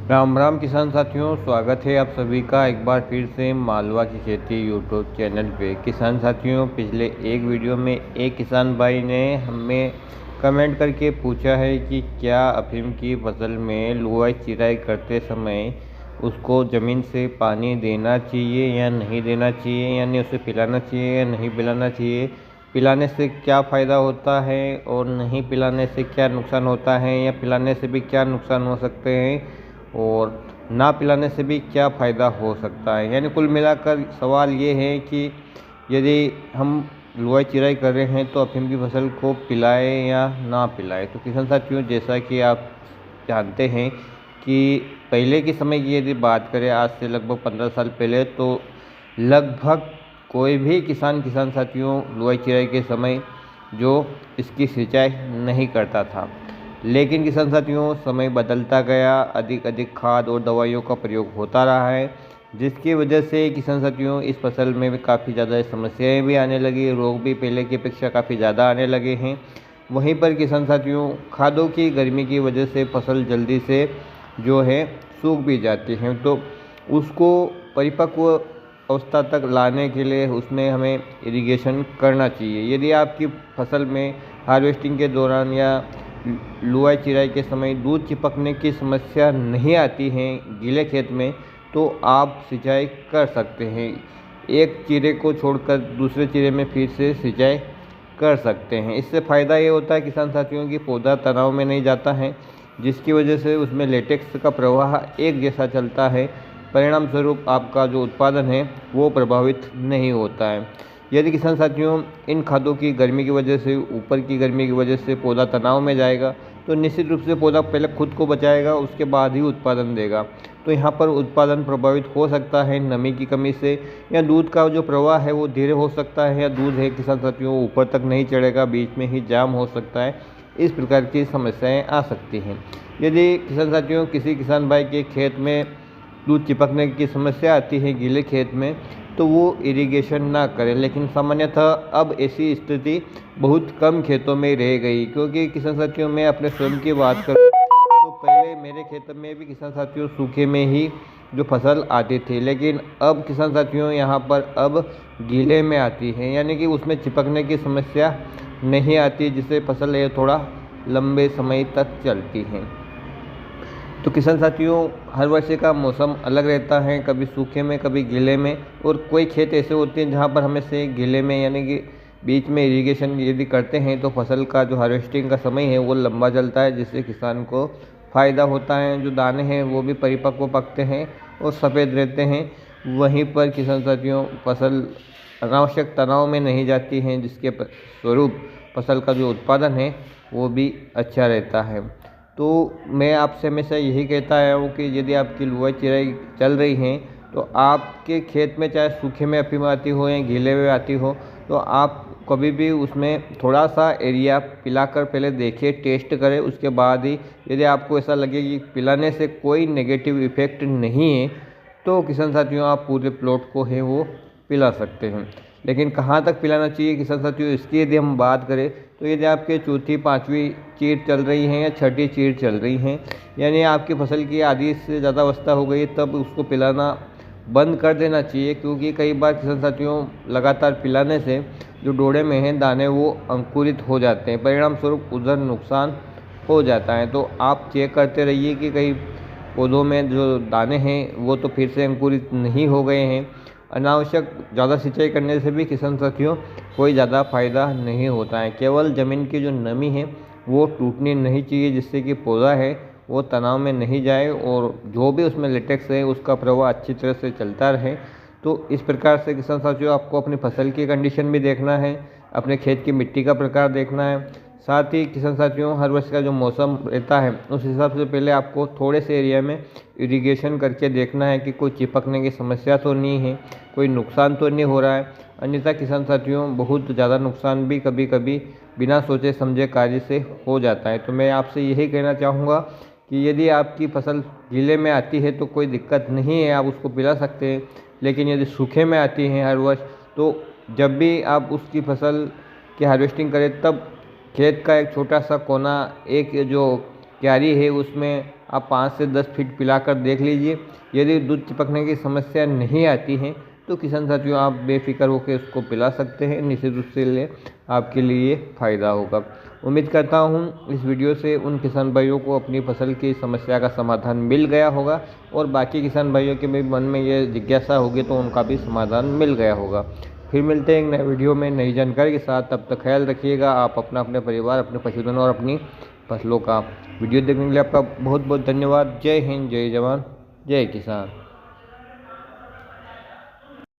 राम राम किसान साथियों, स्वागत है आप सभी का एक बार फिर से मालवा की खेती यूट्यूब चैनल पे। किसान साथियों, पिछले एक वीडियो में एक किसान भाई ने हमें कमेंट करके पूछा है कि क्या अफीम की फसल में लुआई चिराई करते समय उसको ज़मीन से पानी देना चाहिए या नहीं देना चाहिए, यानी उसे पिलाना चाहिए या नहीं पिलाना चाहिए, पिलाने से क्या फ़ायदा होता है और नहीं पिलाने से क्या नुकसान होता है, या पिलाने से भी क्या नुकसान हो सकते हैं और ना पिलाने से भी क्या फ़ायदा हो सकता है। यानी कुल मिलाकर सवाल ये है कि यदि हम लुआई चिराई कर रहे हैं तो अफीम की फसल को पिलाएं या ना पिलाएं। तो किसान साथियों, जैसा कि आप जानते हैं कि पहले के समय की यदि बात करें, आज से लगभग 15 साल पहले, तो लगभग कोई भी किसान साथियों लुआई चिराई के समय जो इसकी सिंचाई नहीं करता था। लेकिन किसान साथियों, समय बदलता गया, अधिक खाद और दवाइयों का प्रयोग होता रहा है, जिसकी वजह से किसान साथियों इस फसल में भी काफ़ी ज़्यादा समस्याएं भी आने लगी, रोग भी पहले की अपेक्षा काफ़ी ज़्यादा आने लगे हैं। वहीं पर किसान साथियों खादों की गर्मी की वजह से फसल जल्दी से जो है सूख भी जाती हैं, तो उसको परिपक्व अवस्था तक लाने के लिए उसमें हमें इरिगेशन करना चाहिए। यदि आपकी फसल में हार्वेस्टिंग के दौरान या लुआई चिराई के समय दूध चिपकने की समस्या नहीं आती है गीले खेत में, तो आप सिंचाई कर सकते हैं। एक चीरे को छोड़कर दूसरे चीरे में फिर से सिंचाई कर सकते हैं। इससे फ़ायदा ये होता है किसान साथियों की पौधा तनाव में नहीं जाता है, जिसकी वजह से उसमें लेटेक्स का प्रवाह एक जैसा चलता है। परिणाम स्वरूप आपका जो उत्पादन है वो प्रभावित नहीं होता है। यदि किसान साथियों इन खादों की गर्मी की वजह से, ऊपर की गर्मी की वजह से पौधा तनाव में जाएगा, तो निश्चित रूप से पौधा पहले खुद को बचाएगा, उसके बाद ही उत्पादन देगा। तो यहाँ पर उत्पादन प्रभावित हो सकता है नमी की कमी से, या दूध का जो प्रवाह है वो धीरे हो सकता है, या दूध है किसान साथियों ऊपर तक नहीं चढ़ेगा, बीच में ही जाम हो सकता है। इस प्रकार की समस्याएं आ सकती हैं। यदि किसान साथियों किसी किसान भाई के खेत में दूध चिपकने की समस्या आती है गीले खेत में, तो वो इरिगेशन ना करें। लेकिन सामान्यतः अब ऐसी स्थिति बहुत कम खेतों में रह गई, क्योंकि किसान साथियों मैं अपने स्वयं की बात करूँ तो पहले मेरे खेत में भी किसान साथियों सूखे में ही जो फसल आती थी, लेकिन अब किसान साथियों यहाँ पर अब गीले में आती है, यानी कि उसमें चिपकने की समस्या नहीं आती, जिससे फसल ये थोड़ा लंबे समय तक चलती है। तो किसान साथियों हर वर्ष का मौसम अलग रहता है, कभी सूखे में कभी गीले में, और कोई खेत ऐसे होते हैं जहाँ पर हमें से गीले में यानी कि बीच में इरिगेशन यदि करते हैं तो फसल का जो हार्वेस्टिंग का समय है वो लंबा चलता है, जिससे किसान को फ़ायदा होता है। जो दाने हैं वो भी परिपक्व पकते हैं और सफ़ेद रहते हैं। वहीं पर किसान साथियों फसल अनावश्यक तनाव में नहीं जाती हैं, जिसके स्वरूप फसल का जो उत्पादन है वो भी अच्छा रहता है। तो मैं आपसे हमेशा यही कहता आया हूँ कि यदि आपकी लुआई चिराई चल रही है तो आपके खेत में चाहे सूखे में अफीम आती हो या गीले में आती हो, तो आप कभी भी उसमें थोड़ा सा एरिया पिलाकर पहले देखिए, टेस्ट करें। उसके बाद ही यदि आपको ऐसा लगे कि पिलाने से कोई नेगेटिव इफ़ेक्ट नहीं है, तो किसान साथियों आप पूरे प्लॉट को है वो पिला सकते हैं। लेकिन कहाँ तक पिलाना चाहिए किसान साथियों, इसकी यदि हम बात करें तो यदि आपके चौथी पाँचवीं चीर चल रही हैं या छठी चीर चल रही हैं, यानी आपकी फसल की आधी से ज़्यादा अवस्था हो गई, तब उसको पिलाना बंद कर देना चाहिए। क्योंकि कई बार किसान साथियों लगातार पिलाने से जो डोड़े में हैं दाने वो अंकुरित हो जाते हैं, परिणाम स्वरूप उधर नुकसान हो जाता है। तो आप चेक करते रहिए कि कहीं पौधों में जो दाने हैं वो तो फिर से अंकुरित नहीं हो गए हैं। अनावश्यक ज़्यादा सिंचाई करने से भी किसान साथियों कोई ज़्यादा फ़ायदा नहीं होता है। केवल ज़मीन की जो नमी है वो टूटनी नहीं चाहिए, जिससे कि पौधा है वो तनाव में नहीं जाए और जो भी उसमें लेटेक्स है उसका प्रवाह अच्छी तरह से चलता रहे। तो इस प्रकार से किसान साथियों आपको अपनी फसल की कंडीशन भी देखना है, अपने खेत की मिट्टी का प्रकार देखना है। साथ ही किसान साथियों हर वर्ष का जो मौसम रहता है उस हिसाब से पहले आपको थोड़े से एरिया में इरिगेशन करके देखना है कि कोई चिपकने की समस्या तो नहीं है, कोई नुकसान तो नहीं हो रहा है। अन्यथा किसान साथियों बहुत ज़्यादा नुकसान भी कभी कभी बिना सोचे समझे कार्य से हो जाता है। तो मैं आपसे यही कहना चाहूँगा कि यदि आपकी फसल गीले में आती है तो कोई दिक्कत नहीं है, आप उसको पिला सकते हैं। लेकिन यदि सूखे में आती है हर वर्ष, तो जब भी आप उसकी फसल की हार्वेस्टिंग करें तब खेत का एक छोटा सा कोना, एक जो क्यारी है उसमें आप 5 से 10 फीट पिलाकर देख लीजिए। यदि दूध चिपकने की समस्या नहीं आती है तो किसान साथियों आप बेफिक्र होकर उसको पिला सकते हैं। निश्चित रूप से आपके लिए फ़ायदा होगा। उम्मीद करता हूँ इस वीडियो से उन किसान भाइयों को अपनी फसल की समस्या का समाधान मिल गया होगा और बाकी किसान भाइयों के भी मन में ये जिज्ञासा होगी तो उनका भी समाधान मिल गया होगा। फिर मिलते हैं एक नए वीडियो में नई जानकारी के साथ। तब तक ख्याल रखिएगा आप अपना, अपने परिवार, अपने पशुधन और अपनी फसलों का। वीडियो देखने के लिए आपका बहुत बहुत धन्यवाद। जय हिंद, जय जवान, जय किसान।